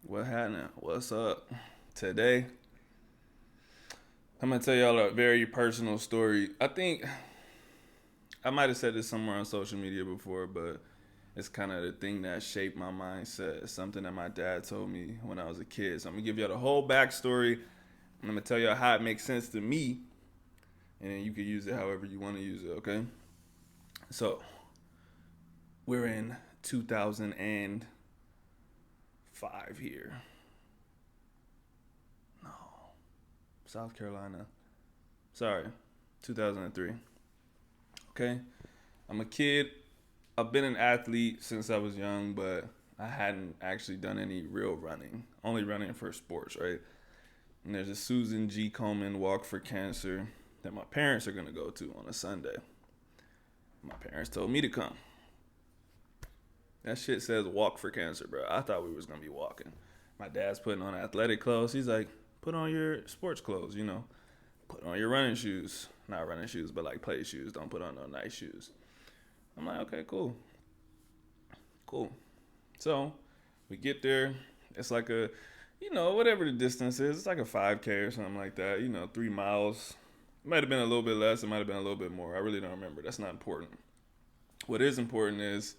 What happening? What's up? Today, I'm gonna tell y'all a very personal story. I think I might have said this somewhere on social media before, but it's kind of the thing that shaped my mindset. It's something that my dad told me when I was a kid. So I'm gonna give y'all the whole backstory. And I'm gonna tell y'all how it makes sense to me, and then you can use it however you want to use it. Okay? So we're in 2005 here. No, South Carolina. Sorry, 2003. Okay, I'm a kid. I've been an athlete since I was young, but I hadn't actually done any real running. Only running for sports, right? And there's a Susan G. Komen Walk for Cancer that my parents are gonna go to on a Sunday. My parents told me to come. That shit says Walk for Cancer, bro. I thought we was gonna be walking. My dad's putting on athletic clothes. He's like, put on your sports clothes, Put on your running shoes. Not running shoes, but like play shoes. Don't put on no nice shoes. I'm like, okay, cool. Cool. So we get there. It's like whatever the distance is, it's like a 5K or something like that. 3 miles. It might have been a little bit less. It might have been a little bit more. I really don't remember. That's not important. What is important is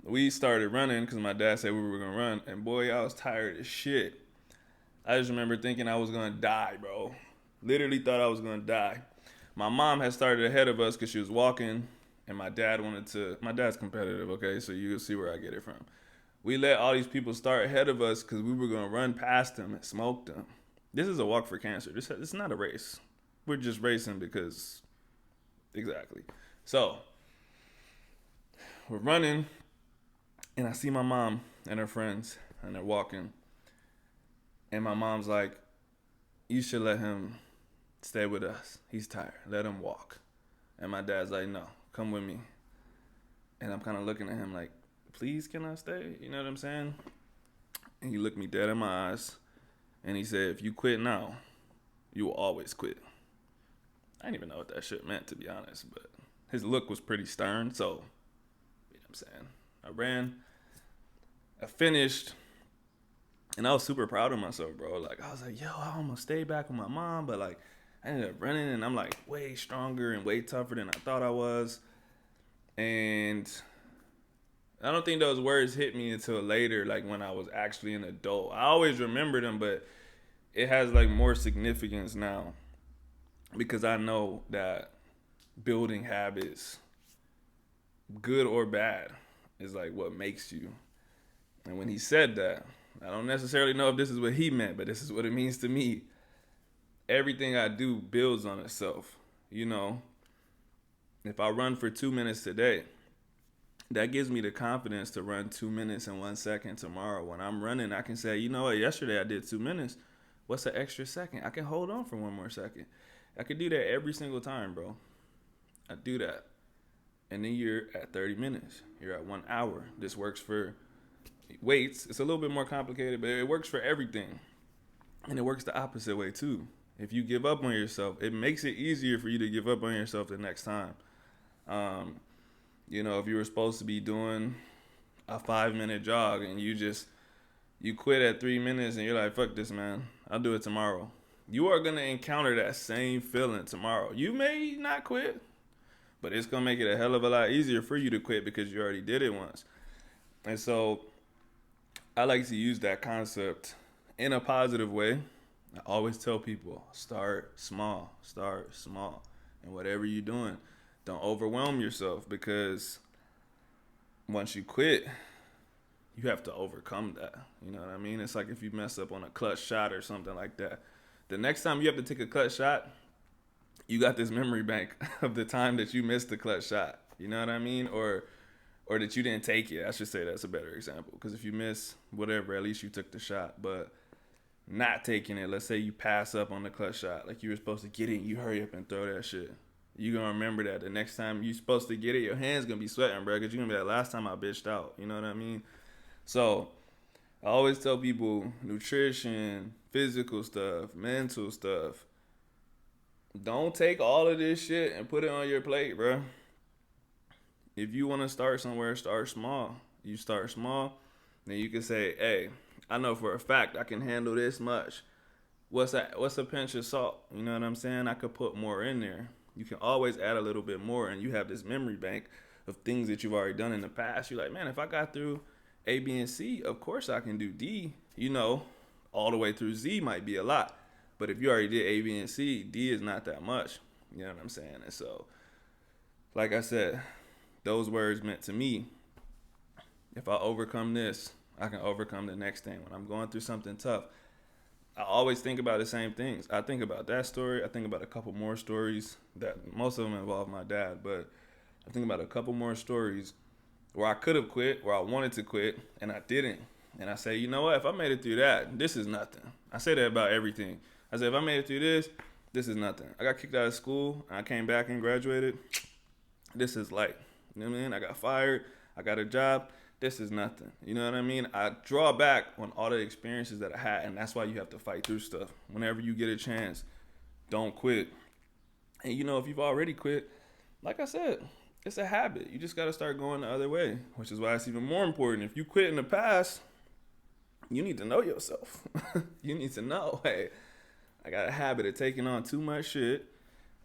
we started running because my dad said we were going to run. And boy, I was tired as shit. I just remember thinking I was going to die, bro. Literally thought I was going to die. My mom had started ahead of us because she was walking, and my dad wanted to. My dad's competitive, okay? So you'll see where I get it from. We let all these people start ahead of us because we were going to run past them and smoke them. This is a walk for cancer. This is not a race. We're just racing because. Exactly. So, we're running, and I see my mom and her friends, and they're walking. And my mom's like, you should let him stay with us. He's tired. Let him walk. And my dad's like, no, come with me. And I'm kind of looking at him like, please, can I stay? You know what I'm saying? And he looked me dead in my eyes. And he said, if you quit now, you will always quit. I didn't even know what that shit meant, to be honest. But his look was pretty stern. So, you know what I'm saying? I ran. I finished. And I was super proud of myself, bro. Like, I was like, yo, I almost stayed back with my mom. But, like, I ended up running. And I'm, like, way stronger and way tougher than I thought I was. And I don't think those words hit me until later, like when I was actually an adult. I always remember them, but it has like more significance now because I know that building habits, good or bad, is like what makes you. And when he said that, I don't necessarily know if this is what he meant, but this is what it means to me. Everything I do builds on itself. You know, if I run for 2 minutes today, that gives me the confidence to run 2 minutes and 1 second tomorrow. When I'm running, I can say, you know what, yesterday I did 2 minutes. What's the extra second? I can hold on for one more second. I can do that every single time, bro. I do that. And then you're at 30 minutes. You're at 1 hour. This works for weights. It's a little bit more complicated, but it works for everything. And it works the opposite way too. If you give up on yourself, it makes it easier for you to give up on yourself the next time. Um, if you were supposed to be doing a 5 minute jog and you quit at 3 minutes and you're like, fuck this, man, I'll do it tomorrow. You are gonna encounter that same feeling tomorrow. You may not quit, but it's gonna make it a hell of a lot easier for you to quit because you already did it once. And so I like to use that concept in a positive way. I always tell people, start small, and whatever you're doing, don't overwhelm yourself because once you quit, you have to overcome that. You know what I mean? It's like if you mess up on a clutch shot or something like that. The next time you have to take a clutch shot, you got this memory bank of the time that you missed the clutch shot. You know what I mean? Or that you didn't take it. I should say that's a better example. Because if you miss whatever, at least you took the shot. But not taking it, let's say you pass up on the clutch shot, like you were supposed to get it, you hurry up and throw that shit. You're going to remember that the next time you're supposed to get it, your hand's going to be sweating, bro, because you're going to be like, last time I bitched out. You know what I mean? So I always tell people nutrition, physical stuff, mental stuff. Don't take all of this shit and put it on your plate, bro. If you want to start somewhere, start small. You start small, then you can say, hey, I know for a fact I can handle this much. What's that? What's a pinch of salt? You know what I'm saying? I could put more in there. You can always add a little bit more, and you have this memory bank of things that you've already done in the past. You're like, man, if I got through A, B, and C, of course I can do D. You know, all the way through Z might be a lot, but if you already did A, B, and C, D is not that much. You know what I'm saying? And so, like I said, those words meant to me. If I overcome this, I can overcome the next thing. When I'm going through something tough, I always think about the same things. I think about that story. I think about a couple more stories that most of them involve my dad, but I think about a couple more stories where I could have quit, where I wanted to quit, and I didn't. And I say, you know what? If I made it through that, this is nothing. I say that about everything. I say, if I made it through this is nothing. I got kicked out of school, and I came back and graduated. This is light. You know what I mean? I got fired. I got a job. This is nothing. You know what I mean? I draw back on all the experiences that I had, and that's why you have to fight through stuff. Whenever you get a chance, don't quit. And you know, if you've already quit, like I said, it's a habit. You just got to start going the other way, which is why it's even more important. If you quit in the past, you need to know yourself. You need to know, hey, I got a habit of taking on too much shit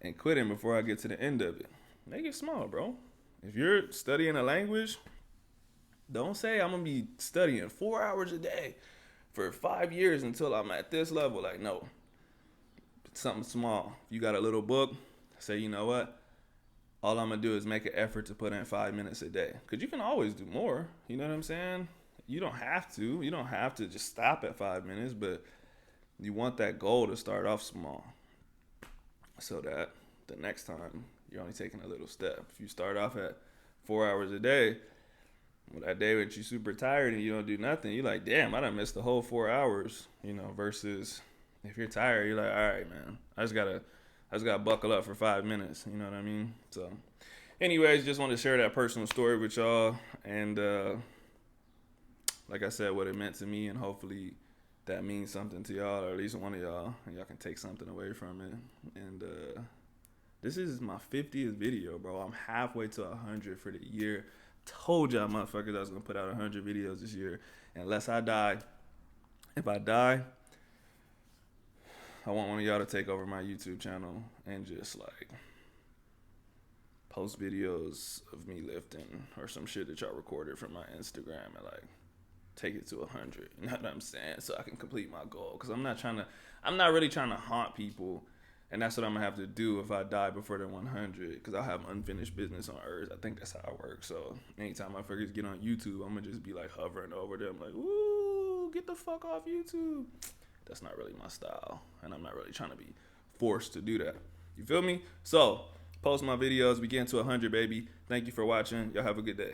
and quitting before I get to the end of it. Make it small, bro. If you're studying a language, don't say I'm going to be studying 4 hours a day for 5 years until I'm at this level. Like, no. It's something small. You got a little book, say, you know what? All I'm going to do is make an effort to put in 5 minutes a day. Because you can always do more. You know what I'm saying? You don't have to. You don't have to just stop at 5 minutes, but you want that goal to start off small so that the next time you're only taking a little step. If you start off at 4 hours a day, well, that day when you're super tired and you don't do nothing, you're like, damn, I done missed the whole 4 hours, you know, versus if you're tired, you're like, all right, man, I just gotta buckle up for 5 minutes. You know what I mean? So anyways, just wanted to share that personal story with y'all. And like I said, what it meant to me, and hopefully that means something to y'all, or at least one of y'all, and y'all can take something away from it. And this is my 50th video, bro. I'm halfway to 100 for the year. Told y'all motherfuckers I was gonna put out 100 videos this year, unless I die. If I die, I want one of y'all to take over my YouTube channel and just like post videos of me lifting or some shit that y'all recorded from my Instagram and like take it to 100. You know what I'm saying? So I can complete my goal. Cause I'm not really trying to haunt people. And that's what I'm gonna have to do if I die before the 100. Cause I'll have unfinished business on Earth. I think that's how it works. So anytime I forget get on YouTube, I'm gonna just be like hovering over them like, ooh, get the fuck off YouTube. That's not really my style. And I'm not really trying to be forced to do that. You feel me? So post my videos. We get into 100, baby. Thank you for watching. Y'all have a good day.